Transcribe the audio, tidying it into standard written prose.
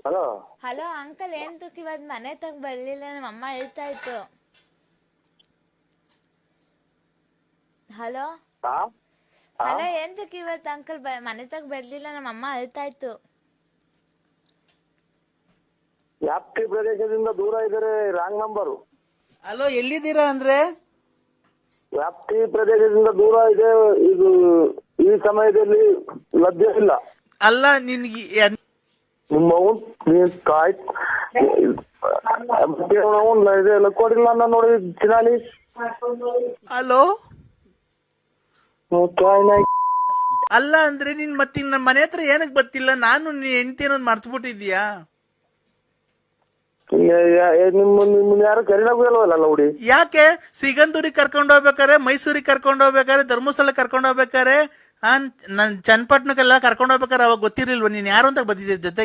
Hello hello uncle, ಏಂತಕ್ ಇವತ್ತು ಮನೆ ತಗ ಬರ್ಲಿಲ್ಲ? ನಮ್ಮ ಅಮ್ಮ ಹೇಳ್ತಾ ಇತ್ತು. ಹಲೋ ಹಲೋ, ಏಂತಕ್ ಇವತ್ತು ಅಂಕಲ್ ಮನೆ ತಗ ಬರ್ಲಿಲ್ಲ? ನಮ್ಮ ಅಮ್ಮ ಹೇಳ್ತಾ ಇತ್ತು. ವ್ಯಾಪ್ತಿ ಪ್ರದೇಶದಿಂದ ದೂರ ಇದ್ದಾರೆ, ರಾಂಗ್ ನಂಬರು. ಹಲೋ, ಎಲ್ಲಿದ್ದೀರಾ ಅಂದ್ರೆ? ವ್ಯಾಪ್ತಿ ಪ್ರದೇಶದಿಂದ ದೂರ ಇದೆ, ಇದು ಈ ಸಮಯದಲ್ಲಿ ಲಭ್ಯವಿಲ್ಲ. ಅಲ್ಲ ನಿನ್ಗೆ ನಿಮ್ಮ ಇದೆಲ್ಲ ಕೊಡಿಲ್ಲ ನಾನು ನೋಡಿ ಚಿನಾಲಿ. ಹಲೋ, ಅಲ್ಲ ಅಂದ್ರೆ ನೀನ್ ಮತ್ತೆ ನಮ್ಮ ಮನೆ ಹತ್ರ ಏನಕ್ ಬರ್ತಿಲ್ಲ? ನಾನು ನೀನ್ ಹೆಂಡತಿ ಅನ್ನೋದು ಮರ್ತು ಬಿಟ್ಟಿದ್ಯಾ? ನಿಮ್ಮನ್ನ ಯಾರು ಕರೀನಾಗೂ ಇಲ್ವಲ್ಲ ಹುಡಿ. ಯಾಕೆ ಸಿಗಂದೂರಿಗೆ ಕರ್ಕೊಂಡು ಹೋಗ್ಬೇಕಾರೆ, ಮೈಸೂರಿಗೆ ಕರ್ಕೊಂಡು ಹೋಗ್ಬೇಕಾರೆ, ಧರ್ಮಸ್ಥಳ ಕರ್ಕೊಂಡು ಹೋಗ್ಬೇಕಾರೆ, ನನ್ ಚನ್ನಪಟ್ಟಣಕ್ಕೆಲ್ಲ ಕರ್ಕೊಂಡು ಹೋಗ್ಬೇಕಾರೆ ಅವಾಗ ಗೊತ್ತಿರ್ಲಿಲ್ವ ನೀನ್ ಯಾರು ಅಂತ ಬಂದಿದ್ದೆ ಜೊತೆ?